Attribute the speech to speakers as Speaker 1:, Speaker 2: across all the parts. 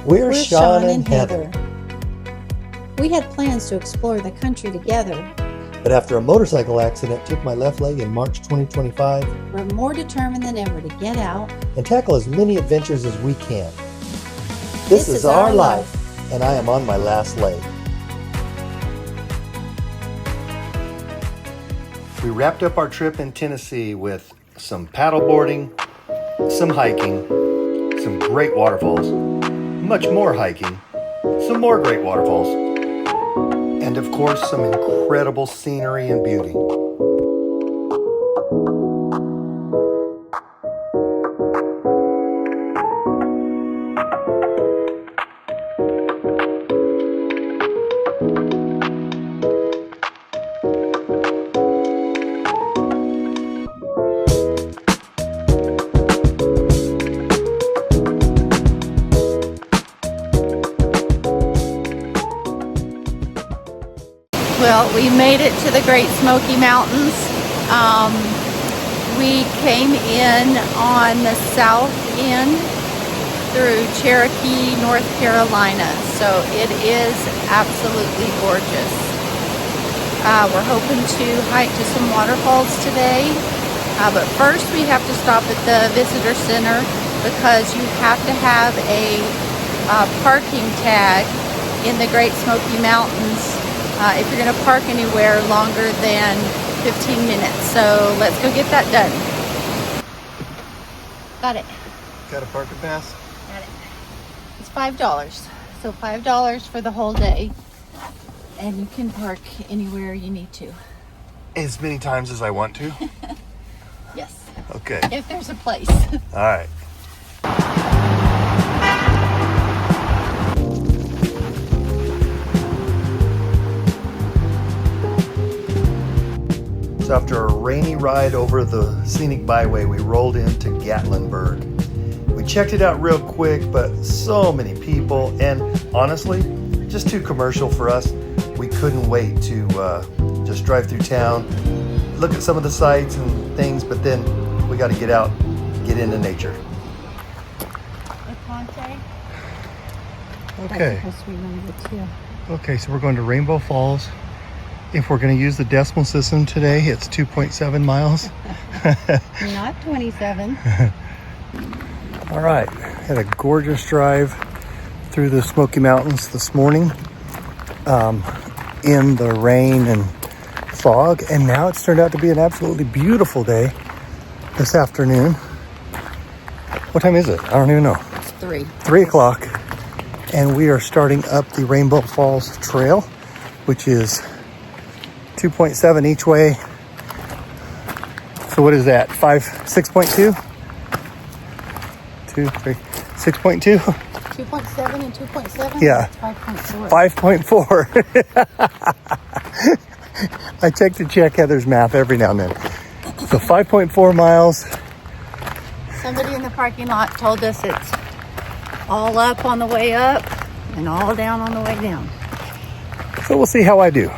Speaker 1: We're Sean and Heather.
Speaker 2: We had plans to explore the country together.
Speaker 1: But after a motorcycle accident took my left leg in March 2025,
Speaker 2: We're more determined than ever to get out
Speaker 1: and tackle as many adventures as we can. This is our life, and I am on my last leg. We wrapped up our trip in Tennessee with some paddleboarding, some hiking, some great waterfalls, much more hiking, some more great waterfalls, and of course some incredible scenery and beauty.
Speaker 3: Well, we made it to the Great Smoky Mountains. We came in on the south end through Cherokee, North Carolina. So it is absolutely gorgeous. We're hoping to hike to some waterfalls today. But first we have to stop at the visitor center because you have to have a parking tag in the Great Smoky Mountains if you're going to park anywhere longer than 15 minutes. So let's go get that done. Got it.
Speaker 1: Got a parking pass?
Speaker 3: Got it. It's $5. So $5 for the whole day. And you can park anywhere you need to.
Speaker 1: As many times as I want to?
Speaker 3: Yes.
Speaker 1: Okay.
Speaker 3: If there's a place.
Speaker 1: All right. So after a rainy ride over the scenic byway, we rolled into Gatlinburg. We checked it out real quick, but so many people, and honestly, just too commercial for us. We couldn't wait to just drive through town, look at some of the sights and things, but then we got to get out, get into nature. Okay. Okay, so we're going to Rainbow Falls. If we're going to use the decimal system today, it's 2.7 miles.
Speaker 3: Not 27.
Speaker 1: All right, had a gorgeous drive through the Smoky Mountains this morning in the rain and fog, and now it's turned out to be an absolutely beautiful day this afternoon. What time is it? I don't even know.
Speaker 3: It's 3.
Speaker 1: 3 o'clock, and we are starting up the Rainbow Falls Trail, which is 2.7 each way. So what is that? 6.2? 2, 3, 6.2?
Speaker 3: 2.7 and 2.7?
Speaker 1: Yeah.
Speaker 3: 5.4.
Speaker 1: 5.4. I check Heather's math every now and then. So 5.4 miles.
Speaker 3: Somebody in the parking lot told us it's all up on the way up and all down on the way down.
Speaker 1: So we'll see how I do.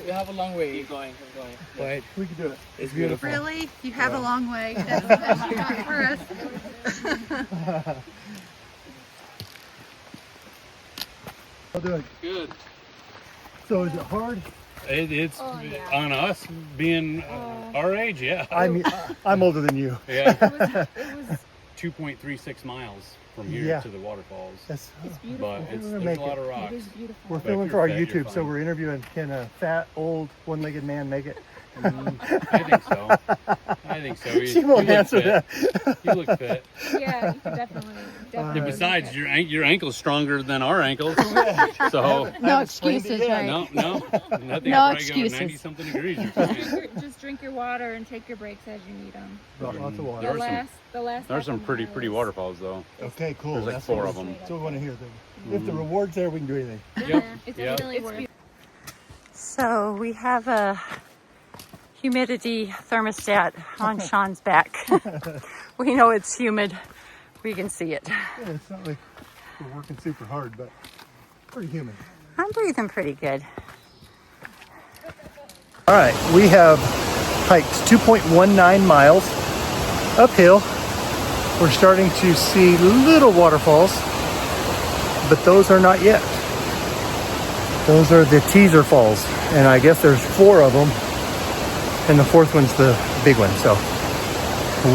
Speaker 4: You have a long way. Keep going. But
Speaker 1: We can do it.
Speaker 4: it's beautiful.
Speaker 3: Really? You have a long way. That's not for us.
Speaker 1: I'll do it.
Speaker 4: Good.
Speaker 1: So is it hard?
Speaker 4: It's on us being our age, yeah.
Speaker 1: I mean, I'm older than you.
Speaker 4: Yeah.
Speaker 3: It was
Speaker 5: 2.36 miles from here
Speaker 1: Yeah.
Speaker 5: to the waterfalls.
Speaker 1: That's,
Speaker 2: It's beautiful.
Speaker 5: But it's,
Speaker 1: We're gonna
Speaker 5: there's
Speaker 1: make
Speaker 5: a lot
Speaker 1: it.
Speaker 5: of rocks.
Speaker 2: It is beautiful.
Speaker 1: we're
Speaker 5: But
Speaker 1: filming
Speaker 5: if
Speaker 1: for our
Speaker 5: you're fit, you're
Speaker 1: YouTube, so
Speaker 5: fine.
Speaker 1: we're interviewing, can a fat, old, one-legged man make it?
Speaker 5: I think so. I think so.
Speaker 1: She won't
Speaker 5: look
Speaker 1: answer
Speaker 5: fit.
Speaker 1: that.
Speaker 5: You look fit.
Speaker 2: Yeah, you could definitely.
Speaker 5: And besides, your ankle's stronger than our ankles. So
Speaker 3: No
Speaker 1: sprained it
Speaker 3: excuses,
Speaker 1: yet.
Speaker 3: right?
Speaker 5: no, nothing.
Speaker 3: No
Speaker 5: I'll probably go
Speaker 3: excuses.
Speaker 5: 90 something degrees. You're fine.
Speaker 2: Just drink your water and take your breaks as you need them.
Speaker 1: Lots of
Speaker 5: There
Speaker 1: water.
Speaker 5: are some-
Speaker 2: The last.
Speaker 5: There's some
Speaker 2: half a
Speaker 5: pretty
Speaker 2: mile is-
Speaker 5: waterfalls though.
Speaker 1: Okay, cool.
Speaker 5: There's like
Speaker 1: That's
Speaker 5: 4
Speaker 1: what
Speaker 5: of
Speaker 1: we-
Speaker 5: them.
Speaker 1: That's what we want to hear. If the reward's there, we can do anything.
Speaker 5: Yep.
Speaker 2: It's
Speaker 5: Yep.
Speaker 2: really worth it.
Speaker 3: So we have a humidity thermostat on Sean's back. We know it's humid. We can see it.
Speaker 1: Yeah, it's not like we're working super hard, but pretty human.
Speaker 3: I'm breathing pretty good.
Speaker 1: All right, we have hiked 2.19 miles uphill. We're starting to see little waterfalls, but those are not yet. Those are the teaser falls, and I guess there's 4 of them, and the 4th one's the big one, so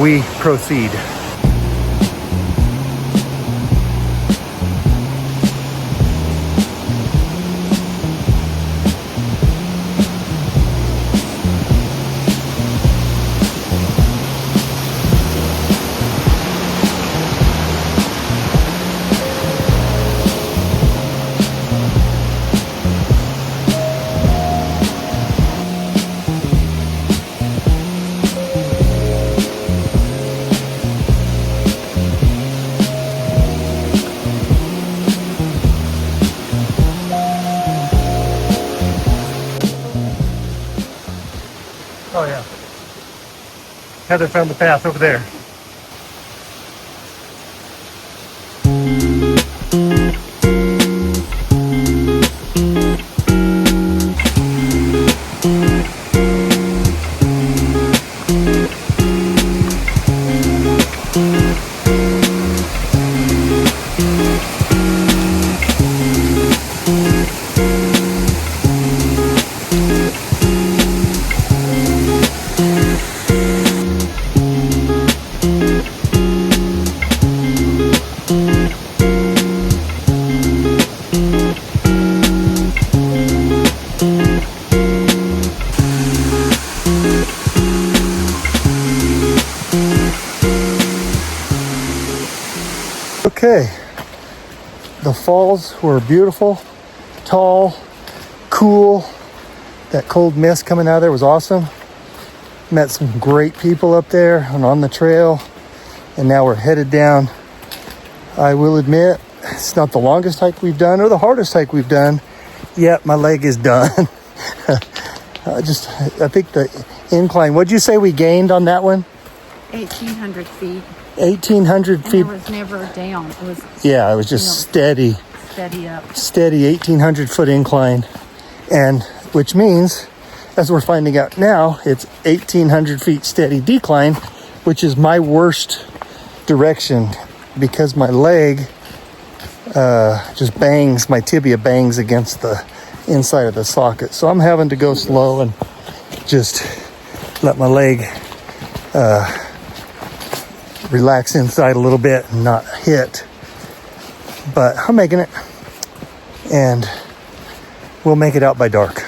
Speaker 1: we proceed. Oh yeah. Heather found the path over there. Okay, the falls were beautiful, tall, cool. That cold mist coming out of there was awesome. Met some great people up there and on the trail, and now we're headed down. I will admit, it's not the longest hike we've done or the hardest hike we've done, yet my leg is done. I think the incline, what'd you say we gained on that one?
Speaker 3: 1,800 feet.
Speaker 1: 1,800
Speaker 3: And
Speaker 1: feet.
Speaker 3: it was never down. It was
Speaker 1: Yeah, it was just steady.
Speaker 3: steady up.
Speaker 1: Steady 1,800 foot incline, and which means, as we're finding out now, it's 1,800 feet steady decline, which is my worst direction because my leg just bangs, my tibia bangs against the inside of the socket. So I'm having to go slow and just let my leg relax inside a little bit and not hit. But I'm making it, and we'll make it out by dark.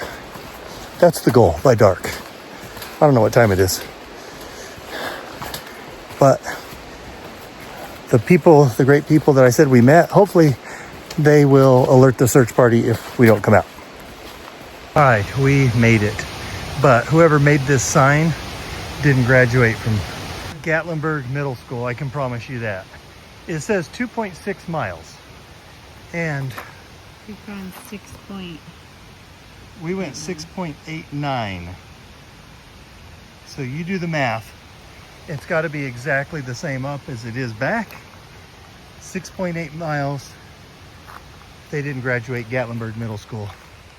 Speaker 1: That's the goal, by dark. I don't know what time it is, but the great people that I said we met, hopefully they will alert the search party if we don't come out. All right, we made it, but whoever made this sign didn't graduate from Gatlinburg Middle School, I can promise you that. It says 2.6 miles, and
Speaker 3: We've gone 6 point.
Speaker 1: we went 6.89. So you do the math. It's got to be exactly the same up as it is back. 6.8 miles. They didn't graduate Gatlinburg Middle School.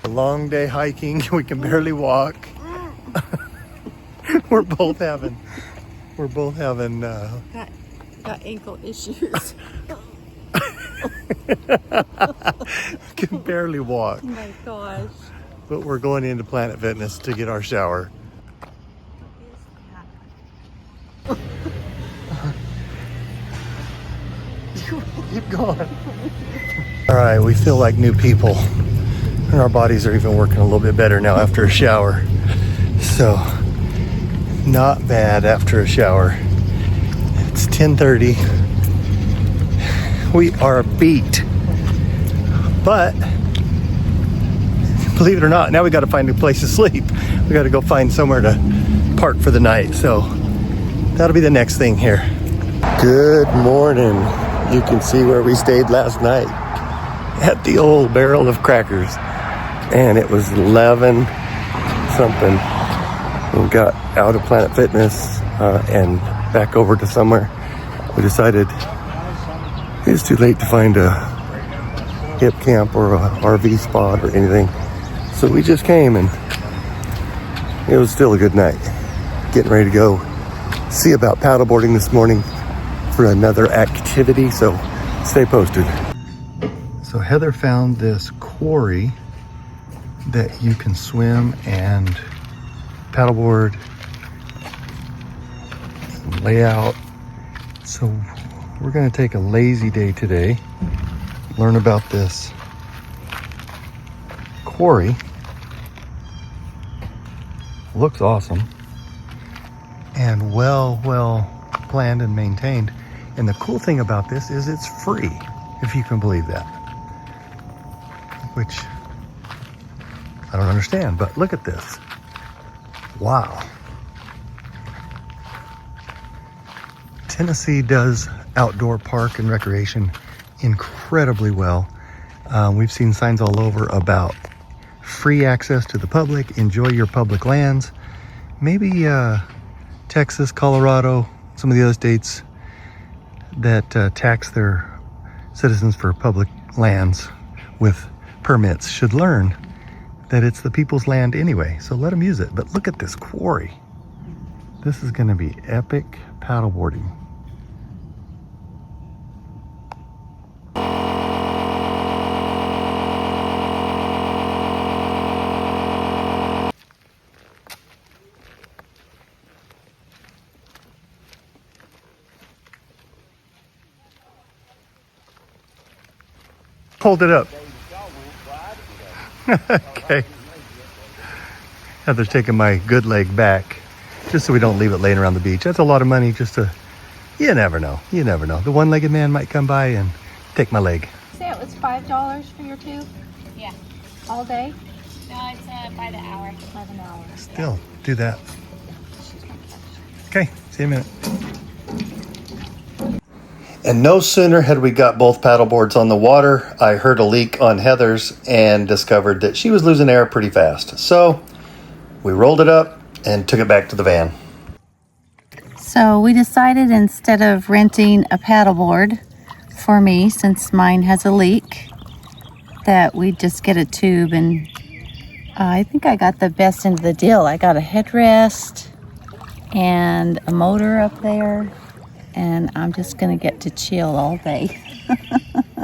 Speaker 1: A long day hiking. We can barely walk. We're both having
Speaker 3: Got ankle issues.
Speaker 1: can barely walk.
Speaker 3: Oh my gosh.
Speaker 1: But we're going into Planet Fitness to get our shower. Keep going. All right, we feel like new people. And our bodies are even working a little bit better now after a shower. So, not bad after a shower. It's 10:30. We are beat. But, believe it or not, now we got to find a place to sleep. We got to go find somewhere to park for the night. So, that'll be the next thing here. Good morning. You can see where we stayed last night at the old Barrel of Crackers. And it was 11 something. We got out of Planet Fitness and back over to somewhere. We decided it was too late to find a hip camp or a RV spot or anything. So we just came, and it was still a good night. Getting ready to go see about paddleboarding this morning for another activity, so stay posted. So Heather found this quarry that you can swim and paddleboard and lay out. So we're going to take a lazy day today, learn about this quarry. Looks awesome and well planned and maintained. And the cool thing about this is it's free, if you can believe that. Which I don't understand, but look at this. Wow. Tennessee does outdoor park and recreation incredibly well. We've seen signs all over about free access to the public, enjoy your public lands. Maybe Texas, Colorado, some of the other states that tax their citizens for public lands with permits should learn that it's the people's land anyway, so let them use it. But look at this quarry. This is going to be epic paddleboarding. Hold it up. Okay. Heather's taking my good leg back just so we don't leave it laying around the beach. That's a lot of money just to, you never know. You never know. The one-legged man might come by and take my leg.
Speaker 6: Say it was $5 for your tube?
Speaker 7: Yeah.
Speaker 6: All day?
Speaker 7: No, it's by the hour.
Speaker 6: By an hour.
Speaker 1: Still, do that. Okay, see you in a minute. And no sooner had we got both paddleboards on the water, I heard a leak on Heather's and discovered that she was losing air pretty fast. So we rolled it up and took it back to the van.
Speaker 3: So we decided, instead of renting a paddleboard for me, since mine has a leak, that we'd just get a tube. And I think I got the best end of the deal. I got a headrest and a motor up there, and I'm just gonna get to chill all day.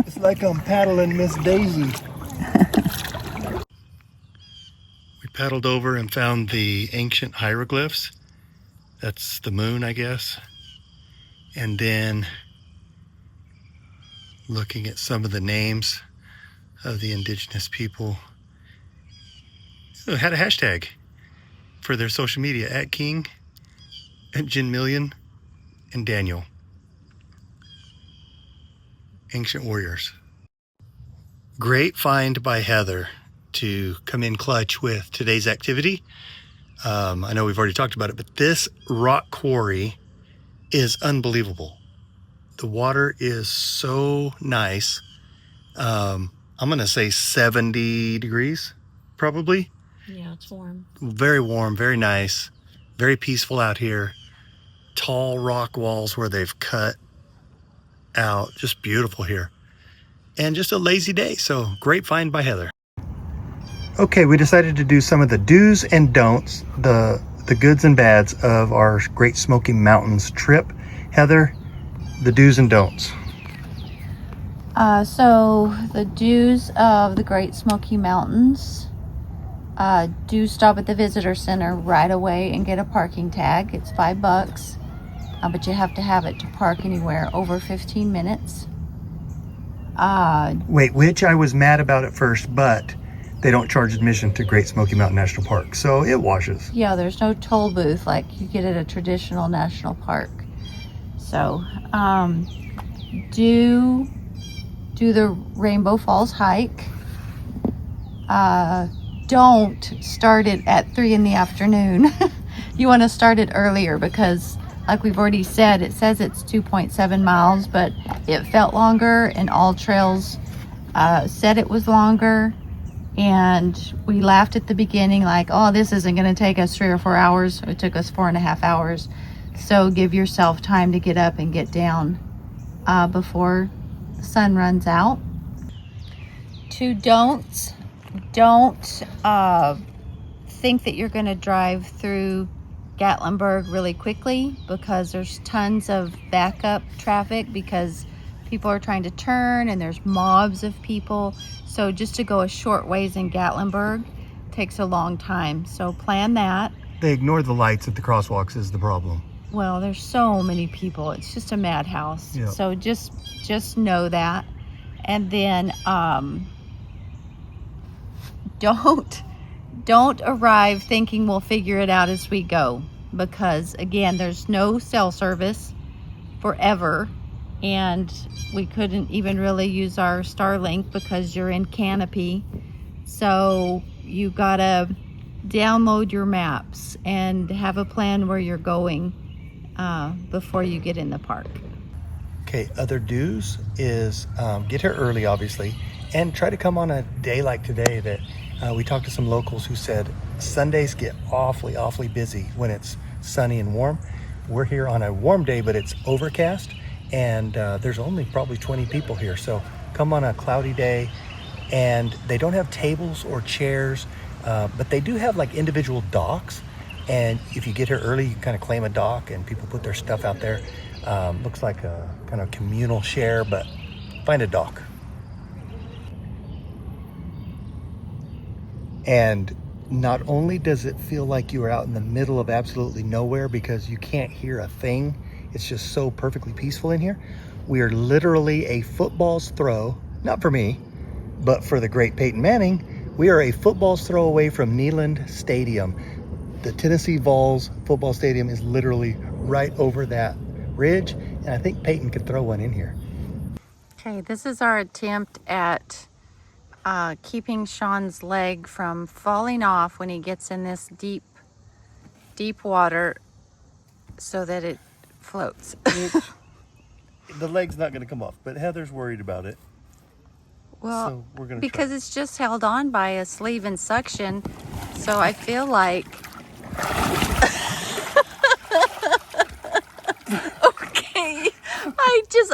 Speaker 1: It's like I'm paddling Miss Daisy. We paddled over and found the ancient hieroglyphs. That's the moon, I guess. And then looking at some of the names of the indigenous people who had a hashtag for their social media at King, at Jinmillion, and Daniel. Ancient warriors. Great find by Heather to come in clutch with today's activity. I know we've already talked about it, but this rock quarry is unbelievable. The water is so nice. I'm gonna say 70 degrees, probably.
Speaker 7: Yeah, it's warm.
Speaker 1: Very warm, very nice, very peaceful out here. Tall rock walls where they've cut out, just beautiful here. And just a lazy day, so great find by Heather. Okay, we decided to do some of the do's and don'ts, the goods and bads of our Great Smoky Mountains trip. Heather, the do's and don'ts.
Speaker 3: So the do's of the Great Smoky Mountains: do stop at the visitor center right away and get a parking tag. It's $5, but you have to have it to park anywhere over 15 minutes.
Speaker 1: Wait, which I was mad about at first, but they don't charge admission to Great Smoky Mountain National Park, so it washes.
Speaker 3: Yeah, there's no toll booth like you get at a traditional national park. So, do the Rainbow Falls hike. Don't start it at 3 in the afternoon. You want to start it earlier because, like we've already said, it says it's 2.7 miles, but it felt longer, and all trails said it was longer. And we laughed at the beginning like, oh, this isn't going to take us 3 or 4 hours. It took us 4.5 hours. So give yourself time to get up and get down before the sun runs out. 2 don'ts. Don't think that you're going to drive through Gatlinburg really quickly, because there's tons of backup traffic because people are trying to turn and there's mobs of people. So just to go a short ways in Gatlinburg takes a long time. So plan that.
Speaker 1: They ignore the lights at the crosswalks is the problem.
Speaker 3: Well, there's so many people. It's just a madhouse.
Speaker 1: Yep.
Speaker 3: So just know that. And then don't arrive thinking we'll figure it out as we go, because again, there's no cell service forever, and we couldn't even really use our Starlink because you're in Canopy. So you gotta download your maps and have a plan where you're going before you get in the park.
Speaker 1: Okay, other do's is get here early, obviously, and try to come on a day like today that we talked to some locals who said Sundays get awfully busy when it's sunny and warm. We're here on a warm day, but it's overcast, and there's only probably 20 people here. So come on a cloudy day, and they don't have tables or chairs, but they do have like individual docks. And if you get here early, you kind of claim a dock, and people put their stuff out there. Looks like a kind of communal share, but find a dock. And not only does it feel like you are out in the middle of absolutely nowhere because you can't hear a thing, it's just so perfectly peaceful in here. We are literally a football's throw, not for me, but for the great Peyton Manning, we are a football's throw away from Neyland Stadium. The Tennessee Vols football stadium is literally right over that ridge, and I think Peyton could throw one in here.
Speaker 3: Okay, this is our attempt at keeping Sean's leg from falling off when he gets in this deep water so that it floats.
Speaker 1: The leg's not going to come off, but Heather's worried about it.
Speaker 3: Well,
Speaker 1: So we're gonna
Speaker 3: because
Speaker 1: try.
Speaker 3: it's just held on by a sleeve and suction, so I feel like okay,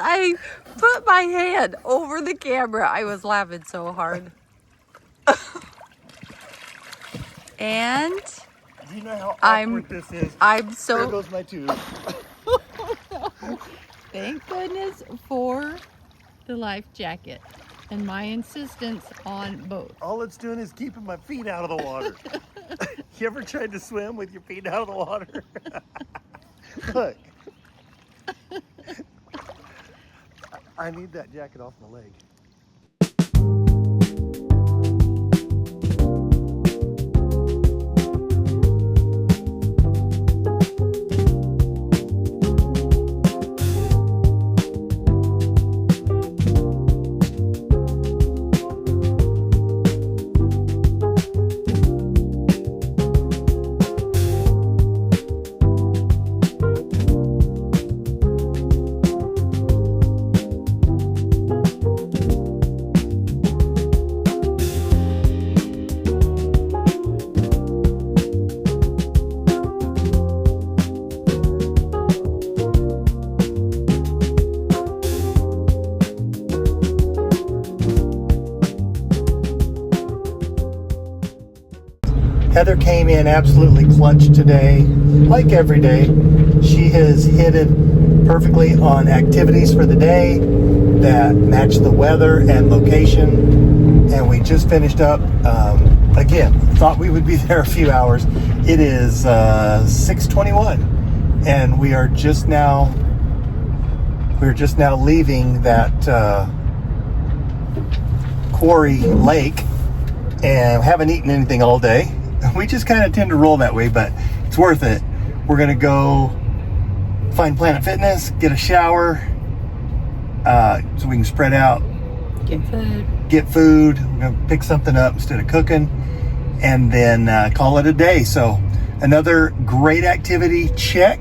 Speaker 3: I put my hand over the camera. I was laughing so hard. And
Speaker 1: Do you know how
Speaker 3: I'm-
Speaker 1: awkward this is?
Speaker 3: I'm
Speaker 1: There
Speaker 3: so
Speaker 1: goes my tube.
Speaker 3: thank goodness for the life jacket and my insistence on both.
Speaker 1: All it's doing is keeping my feet out of the water. You ever tried to swim with your feet out of the water? Look. I need that jacket off my leg. Heather came in absolutely clutch today, like every day. She has hit it perfectly on activities for the day that match the weather and location. And we just finished up. Again, thought we would be there a few hours. It is 6:21, and we are just now leaving that Quarry Lake and haven't eaten anything all day. We just kind of tend to roll that way, but it's worth it. We're gonna go find Planet Fitness, get a shower, so we can spread out, get food. We're gonna pick something up instead of cooking, and then call it a day. So another great activity check.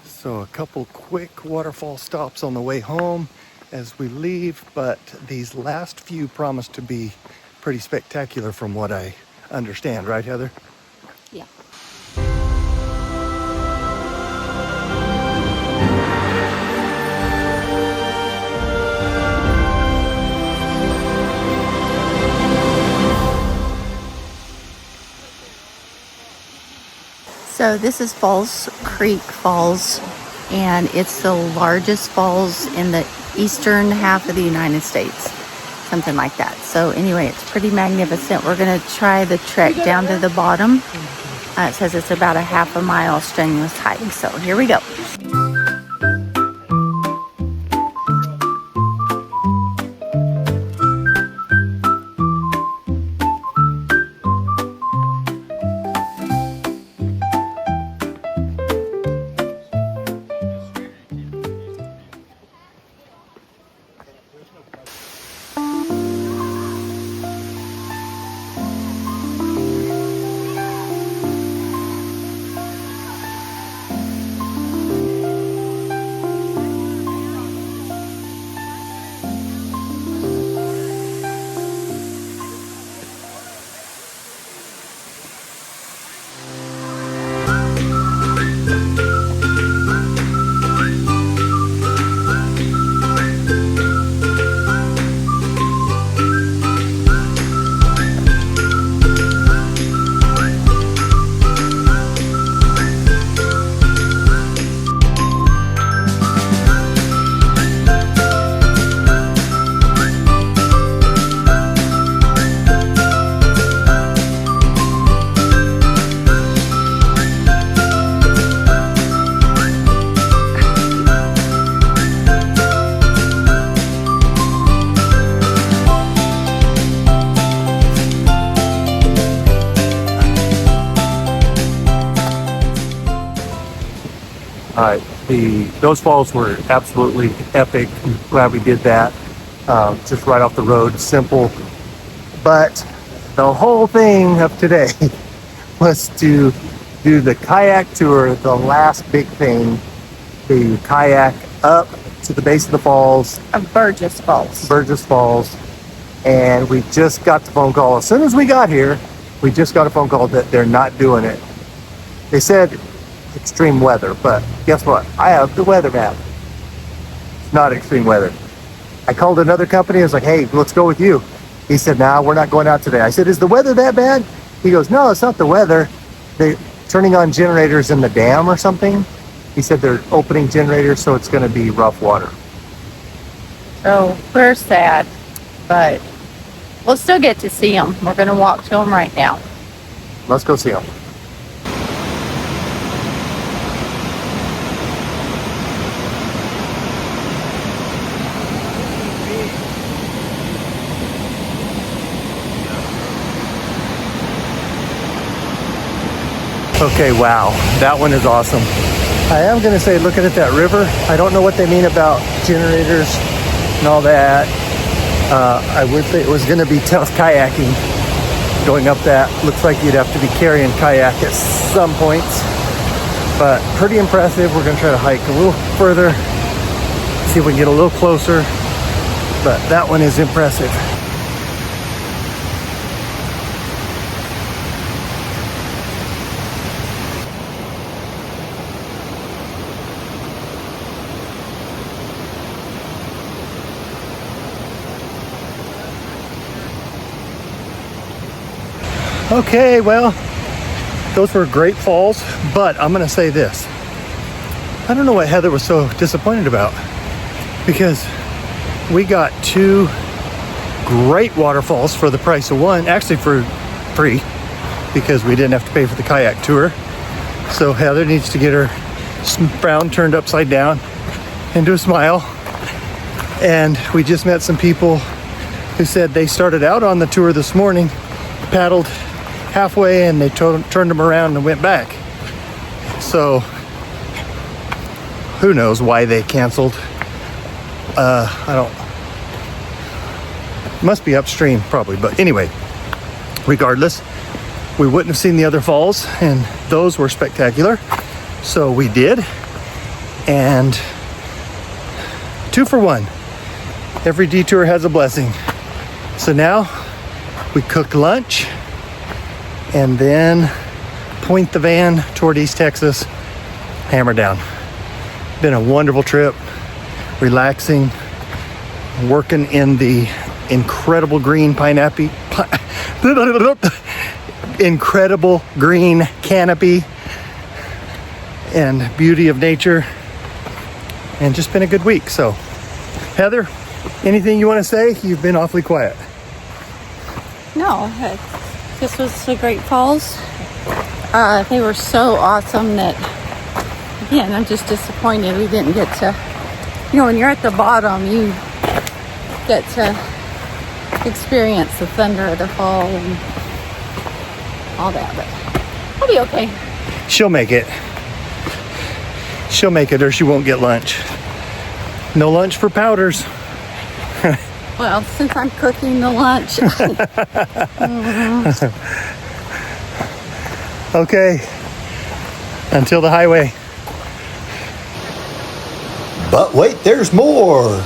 Speaker 1: So a couple quick waterfall stops on the way home as we leave, but these last few promise to be pretty spectacular from what I understand, right, Heather?
Speaker 3: Yeah. So this is Falls Creek Falls, and it's the largest falls in the eastern half of the United States, something like that. So anyway, it's pretty magnificent. We're gonna try the trek down to the bottom. It says it's about a half a mile strenuous hike. So here we go.
Speaker 8: Those falls were absolutely epic. I'm glad we did that. Just right off the road, simple. But the whole thing of today was to do the kayak tour, the last big thing, the kayak up to the base of the falls.
Speaker 3: Of Burgess Falls.
Speaker 8: Burgess Falls. And we just got the phone call. As soon as we got here, we just got a phone call that they're not doing it. They said extreme weather, but guess what? I have the weather map. It's not extreme weather. I called another company. I was like, hey, let's go with you. He said, nah, we're not going out today. I said, is the weather that bad? He goes, no, it's not the weather. They're turning on generators in the dam or something. He said they're opening generators, so it's going to be rough water.
Speaker 3: So we're sad, but we'll still get to see them. We're going to walk to them right now.
Speaker 8: Let's go see them. Okay, wow, that one is awesome. I am going to say, looking at that river, I don't know what they mean about generators and all that. I would say it was going to be tough kayaking going up that. Looks like you'd have to be carrying kayak at some points, but pretty impressive. We're going to try to hike a little further, see if we can get a little closer, but that one is impressive. Okay, well, those were great falls, but I'm gonna say this. I don't know what Heather was so disappointed about, because we got 2 great waterfalls for the price of one, actually for free, because we didn't have to pay for the kayak tour. So Heather needs to get her frown turned upside down into a smile. And we just met some people who said they started out on the tour this morning, paddled halfway, and they turned them around and went back. So who knows why they canceled. Must be upstream probably, but anyway, regardless, we wouldn't have seen the other falls, and those were spectacular. So we did, and 2 for 1. Every detour has a blessing. So now we cook lunch and then point the van toward East Texas, hammer down. Been a wonderful trip, relaxing, working in the incredible green incredible green canopy and beauty of nature, and just been a good week. So Heather, anything you want to say? You've been awfully quiet.
Speaker 3: No, this was the Great Falls. They were so awesome that, again, I'm just disappointed we didn't get to, when you're at the bottom, you get to experience the thunder of the fall and all that, but I'll be okay.
Speaker 8: She'll make it. She'll make it, or she won't get lunch. No lunch for Powders.
Speaker 3: Well, since I'm cooking the lunch.
Speaker 8: Okay. Until the highway.
Speaker 1: But wait, there's more.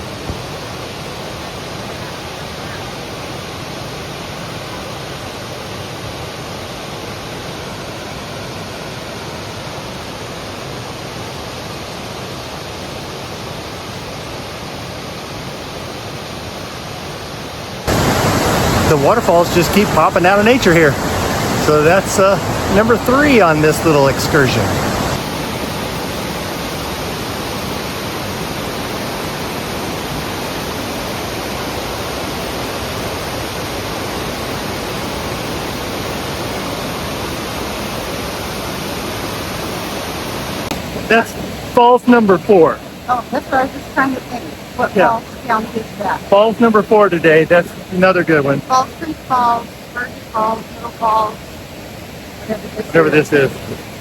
Speaker 8: The waterfalls just keep popping out of nature here. So that's number 3 on this little excursion. That's falls number 4.
Speaker 3: Oh, that's what I was just trying to think. What
Speaker 8: Yeah.
Speaker 3: falls down is that?
Speaker 8: Falls number 4 today. That's another good one.
Speaker 3: Falls Creek Falls, Virgin Falls, Middle Falls,
Speaker 8: Whatever this is.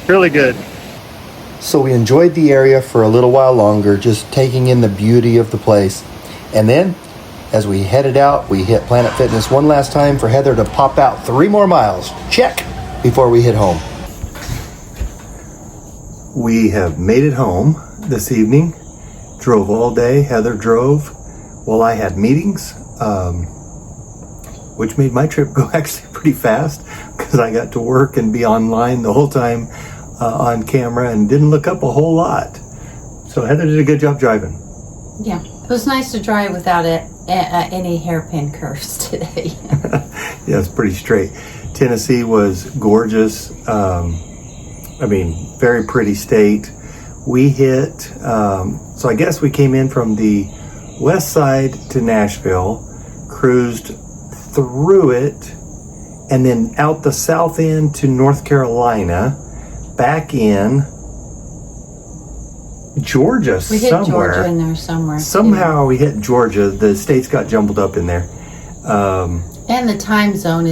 Speaker 8: Really good.
Speaker 1: So we enjoyed the area for a little while longer, just taking in the beauty of the place. And then, as we headed out, we hit Planet Fitness one last time for Heather to pop out 3 more miles. Check! Before we hit home.
Speaker 8: We have made it home this evening. Drove all day. Heather drove while I had meetings, which made my trip go actually pretty fast because I got to work and be online the whole time on camera and didn't look up a whole lot. So Heather did a good job driving.
Speaker 2: Yeah, it was nice to drive without any hairpin curves today.
Speaker 8: Yeah, it's pretty straight. Tennessee was gorgeous. Very pretty state. We hit, so I guess we came in from the west side to Nashville, cruised through it, and then out the south end to North Carolina, back in Georgia
Speaker 2: We hit
Speaker 8: somewhere.
Speaker 2: Georgia in there somewhere.
Speaker 8: Somehow we hit Georgia. The states got jumbled up in there.
Speaker 2: And the time zone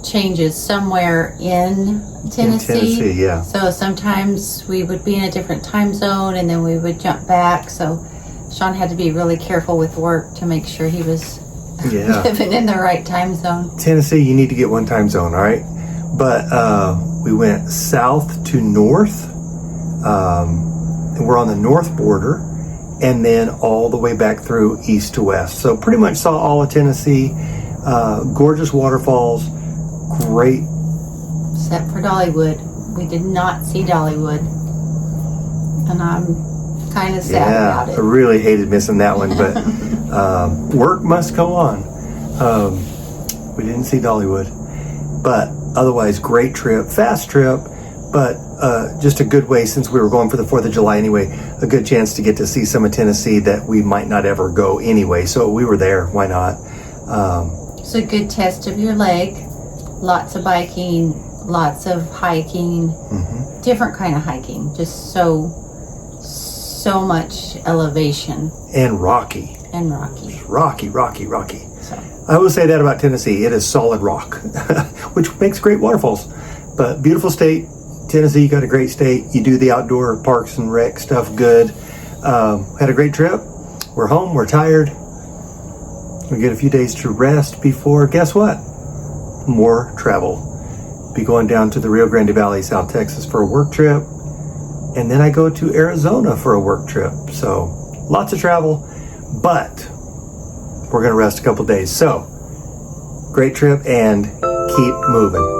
Speaker 2: changes somewhere in Tennessee.
Speaker 8: In Tennessee, yeah.
Speaker 2: So sometimes we would be in a different time zone and then we would jump back. So Sean had to be really careful with work to make sure he was living in the right time zone.
Speaker 8: Tennessee, you need to get one time zone, all right? But we went south to north, and we're on the north border, and then all the way back through east to west. So pretty much saw all of Tennessee, gorgeous waterfalls, great.
Speaker 2: Except for Dollywood. We did not see Dollywood. And I'm kind of sad about
Speaker 8: I
Speaker 2: it.
Speaker 8: really hated missing that one, but work must go on. We didn't see Dollywood, but
Speaker 1: otherwise great trip, fast trip, but just a good way, since we were going for the 4th of July anyway, a good chance to get to see some of Tennessee that we might not ever go anyway. So we were there. Why not?
Speaker 2: It's a good test of your leg. Lots of biking, lots of hiking, different kind of hiking. Just so much elevation.
Speaker 1: And rocky.
Speaker 2: And rocky.
Speaker 1: Rocky.
Speaker 2: So.
Speaker 1: I will say that about Tennessee. It is solid rock, which makes great waterfalls. But beautiful state. Tennessee, you got a great state. You do the outdoor parks and rec stuff good. Had a great trip. We're home. We're tired. We get a few days to rest before, guess what? More travel. Be going down to the Rio Grande Valley, South Texas for a work trip. And then I go to Arizona for a work trip. So lots of travel, but we're going to rest a couple days. So great trip and keep moving.